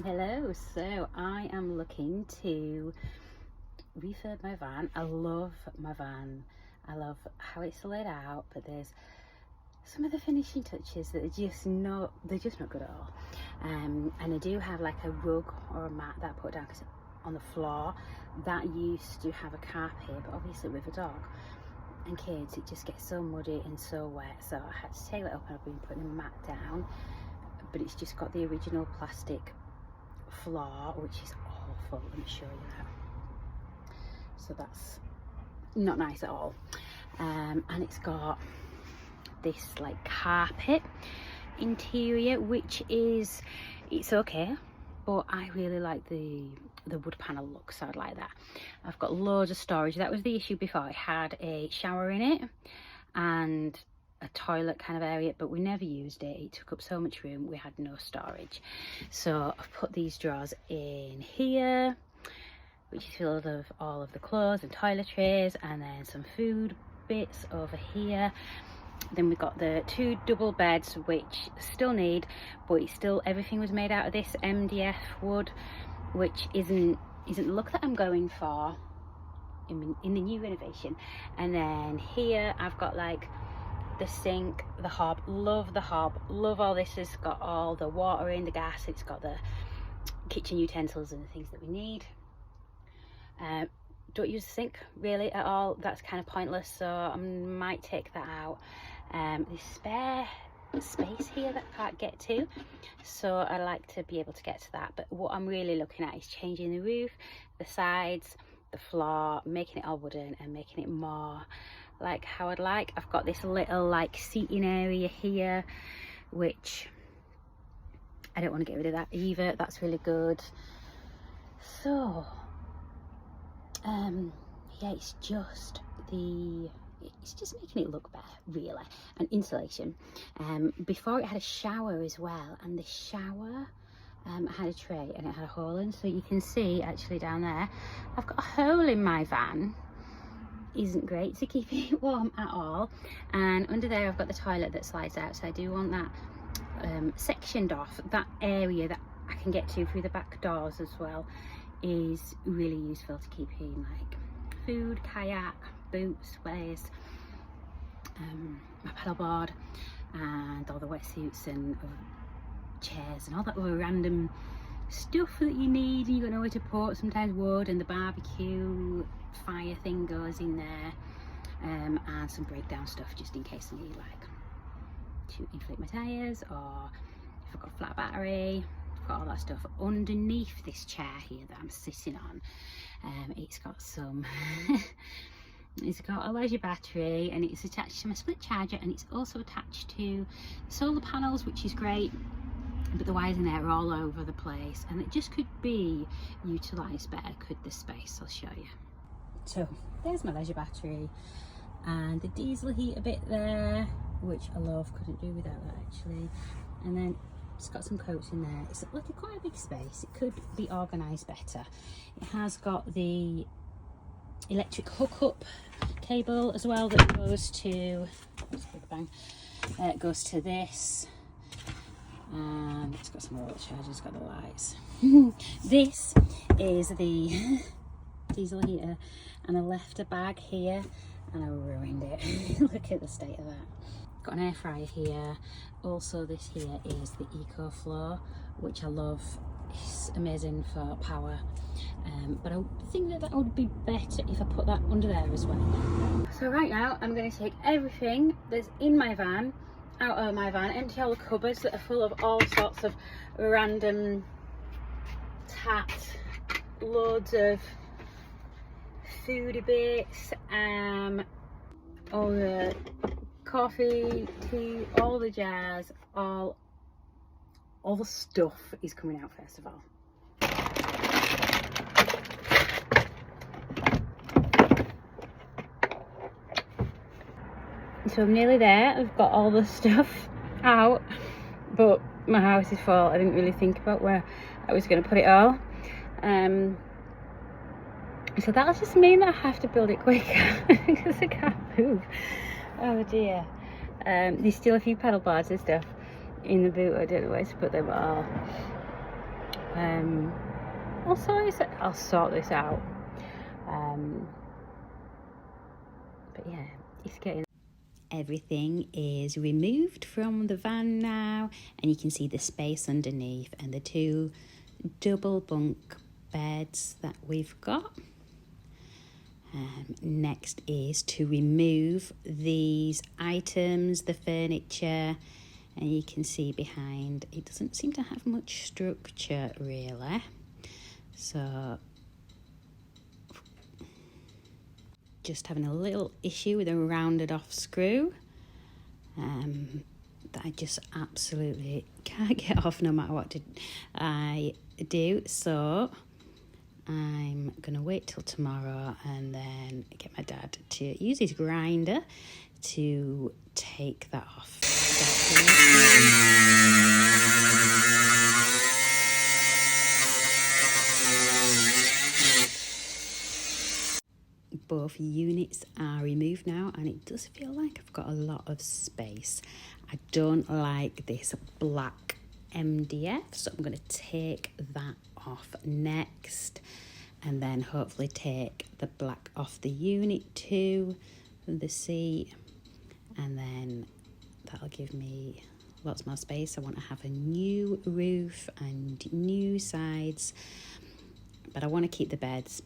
Hello, so I am looking to refurb my van. I love my van. I love how it's laid out, but there's some of the finishing touches that they're just not good at all. And I do have like a rug or a mat that I put down on the floor that used to have a carpet, but obviously with a dog and kids it just gets so muddy and so wet, so I had to take that up and I've been putting a mat down, but it's just got the original plastic floor, which is awful. Let me show you that. So that's not nice at all. And it's got this like carpet interior, which is, it's okay, but I really like the wood panel look, so I'd like that. I've got loads of storage. That was the issue before. I had a shower in it and a toilet kind of area, but we never used it. It took up so much room, we had no storage. So I've put these drawers in here, which is filled of all of the clothes and toiletries, and then some food bits over here. Then we've got the 2 double beds, which still need, but it's still, everything was made out of this MDF wood, which isn't the look that I'm going for in the new renovation. And then here I've got like the sink, the hob, love the hob, love all this. Has got all the water in, the gas, it's got the kitchen utensils and the things that we need. Don't use the sink really at all, that's kind of pointless, so I might take that out. There's spare space here that I can't get to, so I like to be able to get to that. But what I'm really looking at is changing the roof, the sides, the floor, making it all wooden and making it more like how I'd like. I've got this little like seating area here, which I don't want to get rid of that either. That's really good. So yeah, it's just making it look better really. And insulation, before it had a shower as well, and the shower had a tray and it had a hole in, so you can see actually down there I've got a hole in my van. Isn't great to keep it warm at all. And under there I've got the toilet that slides out, so I do want that sectioned off. That area that I can get to through the back doors as well is really useful to keep in like food, kayak, boots, wares, my paddleboard, and all the wetsuits and chairs and all that other random stuff that you need and you got nowhere to put. Sometimes wood, and the barbecue fire thing goes in there, and some breakdown stuff just in case I need like to inflate my tyres, or if I've got a flat battery. I've got all that stuff underneath this chair here that I'm sitting on. It's got some it's got a leisure battery, and it's attached to my split charger, and it's also attached to solar panels, which is great, but the wires in there are all over the place, and it just could be utilised better, could this space. I'll show you. So there's my leisure battery and the diesel heater bit there, which I love, couldn't do without that actually. And then it's got some coats in there. It's like quite a big space, it could be organised better. It has got the electric hookup cable as well that goes to, that's a big bang, it goes to this, and it's got some other chargers, it's got the lights. This is the diesel heater, and I left a bag here and I ruined it. Look at the state of that. Got an air fryer here. Also this here is the EcoFlow, which I love. It's amazing for power, but I think that would be better if I put that under there as well. So right now I'm going to take everything that's in my van out of my van, empty all the cupboards that are full of all sorts of random tat, loads of foodie bits, all the coffee, tea, all the jars, all the stuff is coming out first of all. So I'm nearly there. I've got all the stuff out, but my house is full. I didn't really think about where I was going to put it all. So that'll just mean that I have to build it quicker because I can't move. Oh dear. There's still a few pedal boards and stuff in the boot. I don't know where to put them all. I'll sort this out. But yeah, it's getting... Everything is removed from the van now, and you can see the space underneath and the 2 double bunk beds that we've got. Next is to remove these items, the furniture, and you can see behind it doesn't seem to have much structure really, so just having a little issue with a rounded off screw that I just absolutely can't get off no matter what I do. So I'm gonna wait till tomorrow and then get my dad to use his grinder to take that off. Both units are removed now, and it does feel like I've got a lot of space. I don't like this black MDF, so I'm going to take that off next, and then hopefully take the black off the unit too, from the seat, and then that'll give me lots more space. I want to have a new roof and new sides, but I want to keep the beds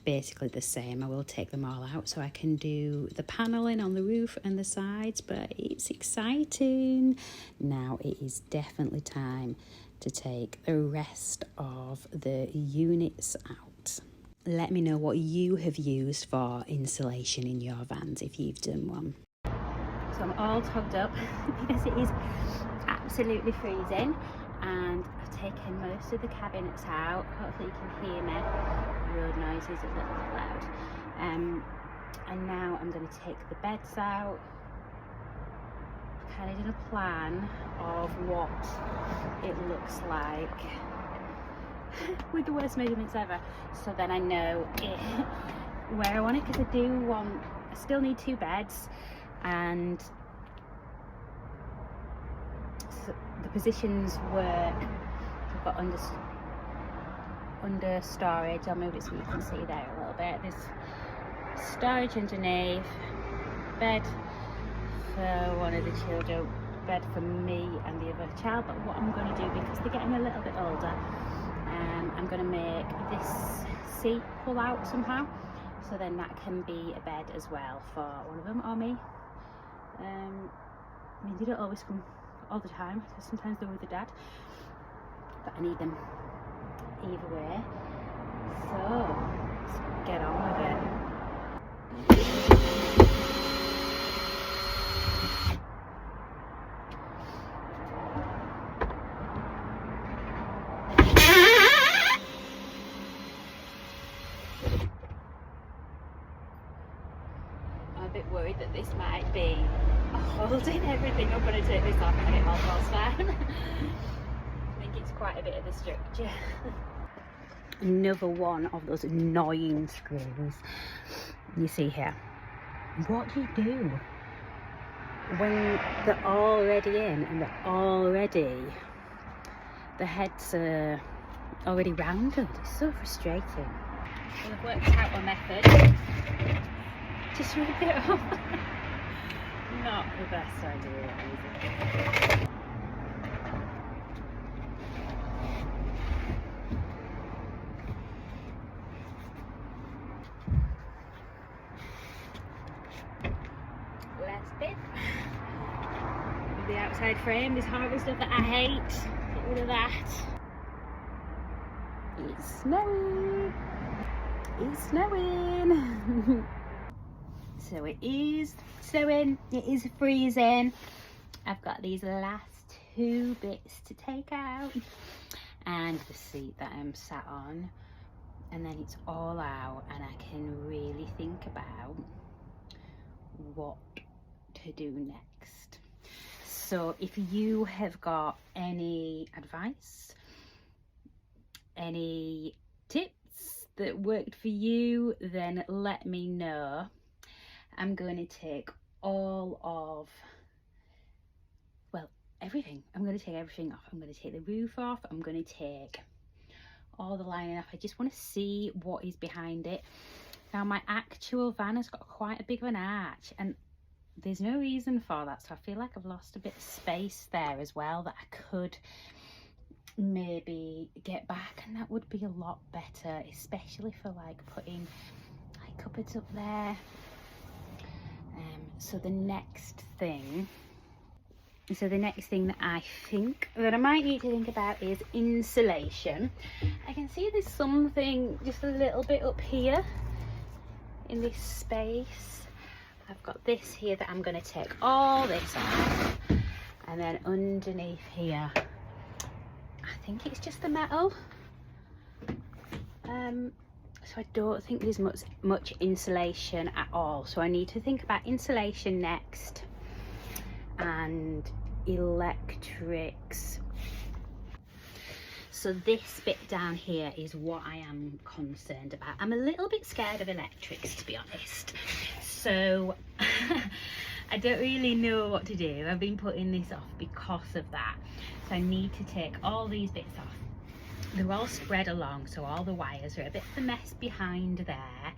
basically the same. I will take them all out so I can do the paneling on the roof and the sides, but it's exciting. Now it is definitely time to take the rest of the units out. Let me know what you have used for insulation in your vans if you've done one. So I'm all tugged up because it is absolutely freezing, and I've taken most of the cabinets out. Hopefully you can hear me. Road noise is a little bit loud. And now I'm going to take the beds out. I've kind of done a plan of what it looks like with the worst measurements ever, so then I know where I want it, because I still need 2 beds, and so the positions where I've got under storage, I'll move it so you can see there a little bit. There's storage underneath, bed for one of the children, bed for me and the other child. But what I'm going to do, because they're getting a little bit older, I'm going to make this seat pull out somehow, so then that can be a bed as well for one of them or me. I mean, they don't always come all the time, so sometimes they're with the dad, but I need them either way, so let's get on with it. I'm a bit worried that this might be holding everything. I'm going to take this off and it all falls down. I think it's quite a bit of the structure. Another one of those annoying screws you see here. What do you do when they're already in and the heads are already rounded? It's so frustrating. Well, I've worked out a method. Just rip it off. Not the best idea, is it? Last bit. The outside frame, this horrible stuff that I hate. Get rid of that. It's snowing. It's snowing. So it is snowing, it is freezing. I've got these last 2 bits to take out and the seat that I'm sat on, and then it's all out and I can really think about what to do next. So if you have got any advice, any tips that worked for you, then let me know. I'm going to take everything. I'm going to take everything off. I'm going to take the roof off. I'm going to take all the lining off. I just want to see what is behind it. Now my actual van has got quite a big of an arch, and there's no reason for that, so I feel like I've lost a bit of space there as well that I could maybe get back, and that would be a lot better, especially for like putting like cupboards up there. So the next thing that I think that I might need to think about is insulation. I can see there's something just a little bit up here in this space. I've got this here that I'm going to take all this off, and then underneath here I think it's just the metal. So I don't think there's much insulation at all, so I need to think about insulation next, and electrics. So this bit down here is what I am concerned about. I'm a little bit scared of electrics, to be honest, so I don't really know what to do. I've been putting this off because of that, so I need to take all these bits off. They're all spread along, so all the wires are a bit of a mess behind there,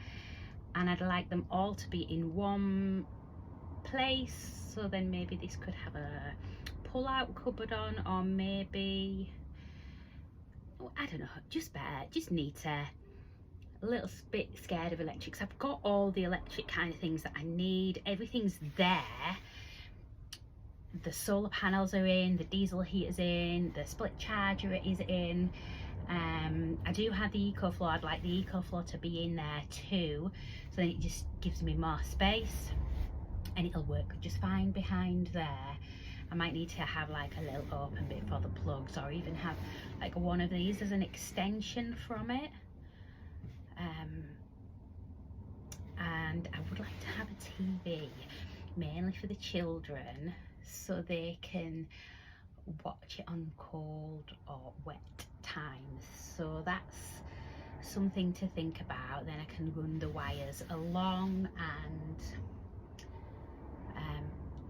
and I'd like them all to be in one place, so then maybe this could have a pull-out cupboard on, or maybe, oh, I don't know, just better, just neater. A little bit scared of electrics. I've got all the electric kind of things that I need, everything's there. The solar panels are in, the diesel heater's in, the split charger is in. I do have the EcoFlow. I'd like the EcoFlow to be in there too, so then it just gives me more space, and it'll work just fine behind there. I might need to have like a little open bit for the plugs, or even have like one of these as an extension from it. And I would like to have a TV, mainly for the children, so they can watch it on cold or wet times. So that's something to think about. Then I can run the wires along, and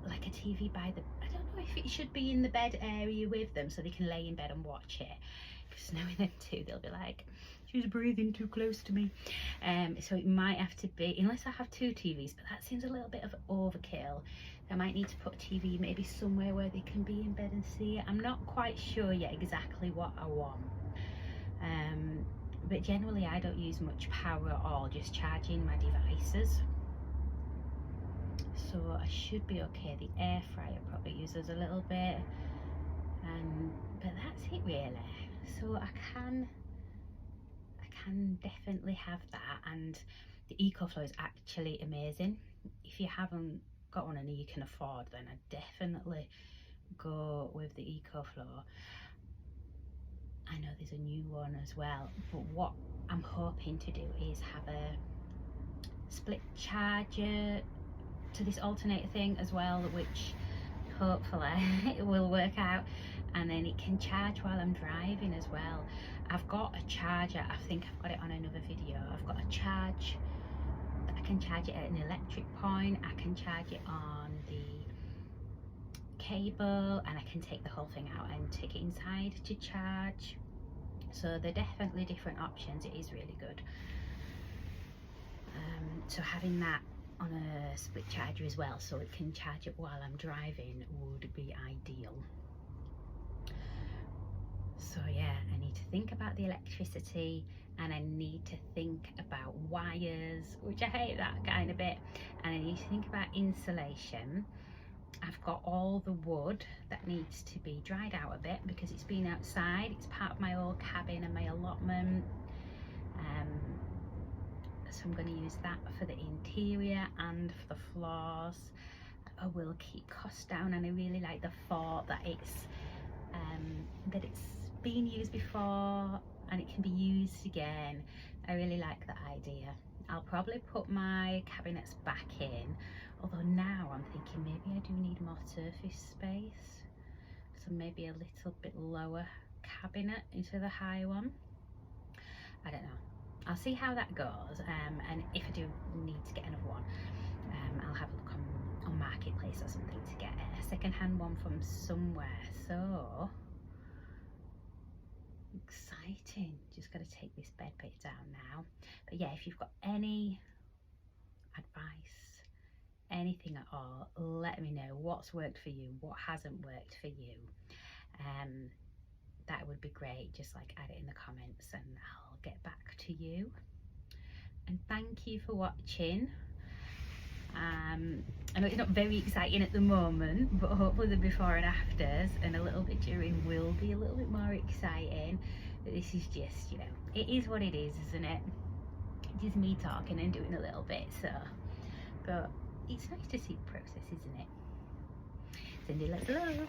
like a TV by the, I don't know if it should be in the bed area with them, so they can lay in bed and watch it, because knowing them too, they'll be like, she's breathing too close to me. So it might have to be, unless I have two TVs, but that seems a little bit of overkill. I might need to put a TV maybe somewhere where they can be in bed and see it. I'm not quite sure yet exactly what I want. But generally I don't use much power at all, just charging my devices. So I should be okay. The air fryer probably uses a little bit, but that's it really. So I can definitely have that, and the EcoFlow is actually amazing. If you haven't got one and you can afford, then I definitely go with the EcoFlow. I know there's a new one as well, but what I'm hoping to do is have a split charger to this alternator thing as well, which hopefully it will work out, and then it can charge while I'm driving as well. I've got a charger, I think I've got it on another video. I've got a charge that I can charge it at an electric point, I can charge it on the cable, and I can take the whole thing out and take it inside to charge. So they're definitely different options. It is really good. So having that on a split charger as well, so it can charge it while I'm driving, would be ideal. So yeah, I need to think about the electricity, and I need to think about wires, which I hate that kind of bit, and I need to think about insulation. I've got all the wood that needs to be dried out a bit because it's been outside. It's part of my old cabin and my allotment. So I'm going to use that for the interior and for the floors. I will keep costs down, and I really like the thought that it's been used before and it can be used again. I really like that idea. I'll probably put my cabinets back in, although now I'm thinking maybe I do need more surface space, so maybe a little bit lower cabinet into the high one. I don't know, I'll see how that goes, and if I do need to get another one, I'll have a look on Marketplace or something to get a second-hand one from somewhere. So exciting. Just got to take this bed bit down now. But yeah, if you've got any advice, anything at all, let me know what's worked for you, what hasn't worked for you. That would be great. Just like add it in the comments and I'll get back to you. And thank you for watching. I know it's not very exciting at the moment, but hopefully the before and afters and a little bit during will be a little bit more exciting. But this is just, you know, it is what it is, isn't it? Just me talking and doing a little bit, so. But it's nice to see the process, isn't it? Send you lots of love.